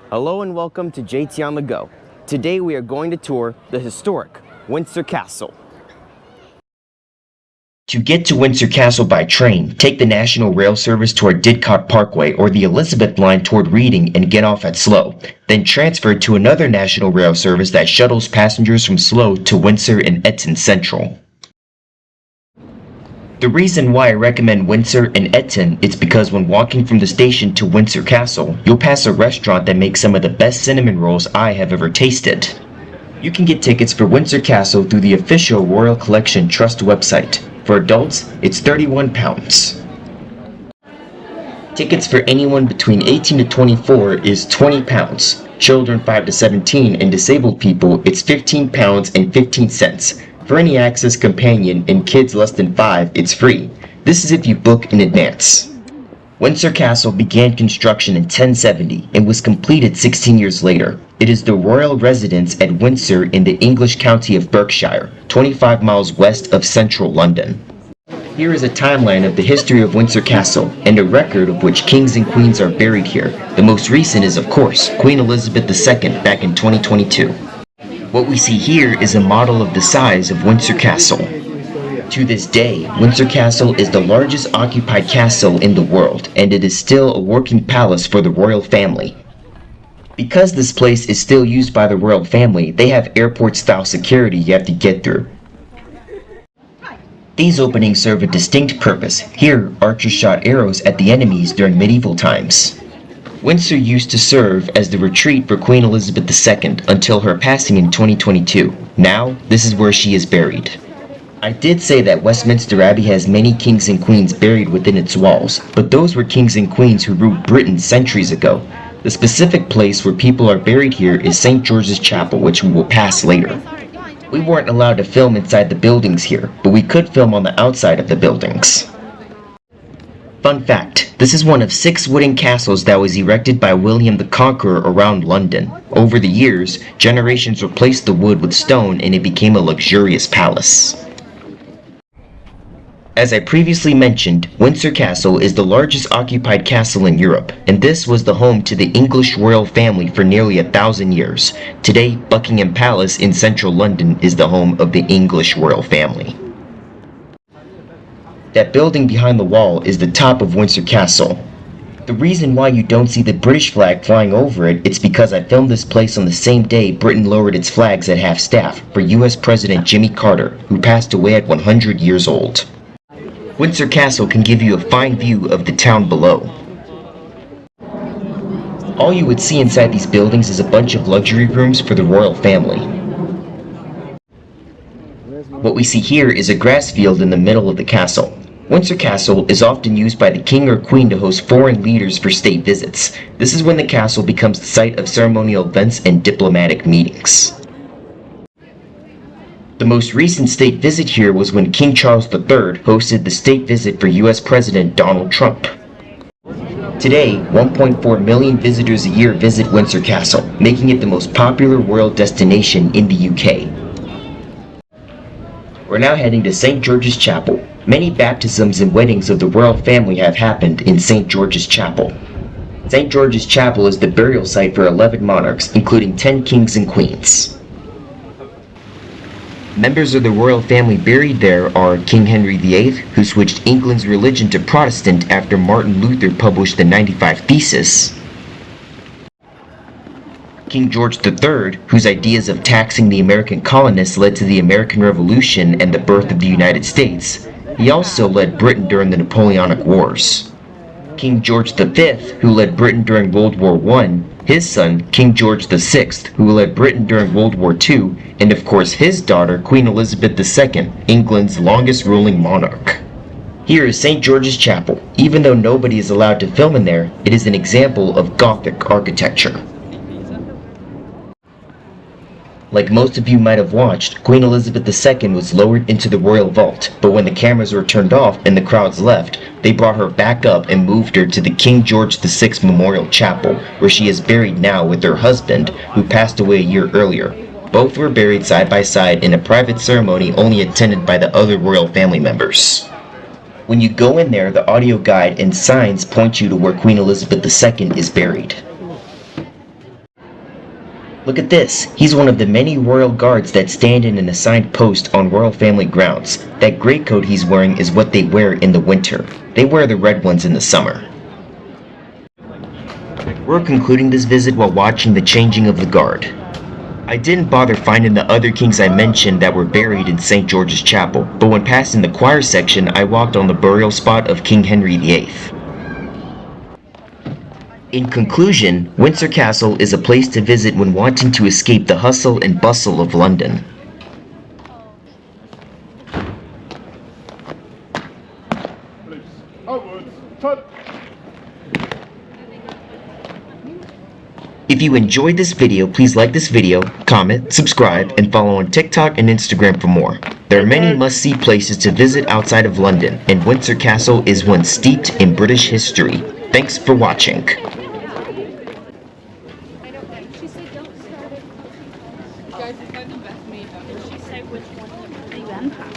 Hello and welcome to JT on the Go. Today we are going to tour the historic Windsor Castle. To get to Windsor Castle by train, take the National Rail Service toward Didcot Parkway or the Elizabeth Line toward Reading and get off at Slough. Then transfer to another National Rail Service that shuttles passengers from Slough to Windsor and Eton Central. The reason why I recommend Windsor and Eton is because when walking from the station to Windsor Castle, you'll pass a restaurant that makes some of the best cinnamon rolls I have ever tasted. You can get tickets for Windsor Castle through the official Royal Collection Trust website. For adults, it's £31. Tickets for anyone between 18 to 24 is £20. Children 5 to 17 and disabled people, it's £15 and 15 cents. For any access companion and kids less than 5, it's free. This is if you book in advance. Windsor Castle began construction in 1070 and was completed 16 years later. It is the royal residence at Windsor in the English county of Berkshire, 25 miles west of central London. Here is a timeline of the history of Windsor Castle and a record of which kings and queens are buried here. The most recent is, of course, Queen Elizabeth II back in 2022. What we see here is a model of the size of Windsor Castle. To this day, Windsor Castle is the largest occupied castle in the world, and it is still a working palace for the royal family. Because this place is still used by the royal family, they have airport-style security you have to get through. These openings serve a distinct purpose. Here, archers shot arrows at the enemies during medieval times. Windsor used to serve as the retreat for Queen Elizabeth II until her passing in 2022. Now, this is where she is buried. I did say that Westminster Abbey has many kings and queens buried within its walls, but those were kings and queens who ruled Britain centuries ago. The specific place where people are buried here is St. George's Chapel, which we will pass later. We weren't allowed to film inside the buildings here, but we could film on the outside of the buildings. Fun fact, this is one of 6 wooden castles that was erected by William the Conqueror around London. Over the years, generations replaced the wood with stone and it became a luxurious palace. As I previously mentioned, Windsor Castle is the largest occupied castle in Europe, and this was the home to the English royal family for nearly 1,000 years. Today, Buckingham Palace in central London is the home of the English royal family. That building behind the wall is the top of Windsor Castle. The reason why you don't see the British flag flying over it is because I filmed this place on the same day Britain lowered its flags at half-staff for US President Jimmy Carter, who passed away at 100 years old. Windsor Castle can give you a fine view of the town below. All you would see inside these buildings is a bunch of luxury rooms for the royal family. What we see here is a grass field in the middle of the castle. Windsor Castle is often used by the king or queen to host foreign leaders for state visits. This is when the castle becomes the site of ceremonial events and diplomatic meetings. The most recent state visit here was when King Charles III hosted the state visit for US President Donald Trump. Today, 1.4 million visitors a year visit Windsor Castle, making it the most popular royal destination in the UK. We're now heading to St. George's Chapel. Many baptisms and weddings of the royal family have happened in St. George's Chapel. St. George's Chapel is the burial site for 11 monarchs, including 10 kings and queens. Members of the royal family buried there are King Henry VIII, who switched England's religion to Protestant after Martin Luther published the 95 Thesis, King George III, whose ideas of taxing the American colonists led to the American Revolution and the birth of the United States. He also led Britain during the Napoleonic Wars. King George V, who led Britain during World War I, his son, King George VI, who led Britain during World War II, and of course his daughter, Queen Elizabeth II, England's longest ruling monarch. Here is St. George's Chapel. Even though nobody is allowed to film in there, it is an example of Gothic architecture. Like most of you might have watched, Queen Elizabeth II was lowered into the royal vault, but when the cameras were turned off and the crowds left, they brought her back up and moved her to the King George VI Memorial Chapel, where she is buried now with her husband, who passed away a year earlier. Both were buried side by side in a private ceremony only attended by the other royal family members. When you go in there, the audio guide and signs point you to where Queen Elizabeth II is buried. Look at this. He's one of the many royal guards that stand in an assigned post on royal family grounds. That gray coat he's wearing is what they wear in the winter. They wear the red ones in the summer. We're concluding this visit while watching the changing of the guard. I didn't bother finding the other kings I mentioned that were buried in St. George's Chapel, but when passing the choir section, I walked on the burial spot of King Henry VIII. In conclusion, Windsor Castle is a place to visit when wanting to escape the hustle and bustle of London. If you enjoyed this video, please like this video, comment, subscribe, and follow on TikTok and Instagram for more. There are many must-see places to visit outside of London, and Windsor Castle is one steeped in British history. Thanks for watching. She said don't start it. Guys, it's like the best meat ever. She said which one?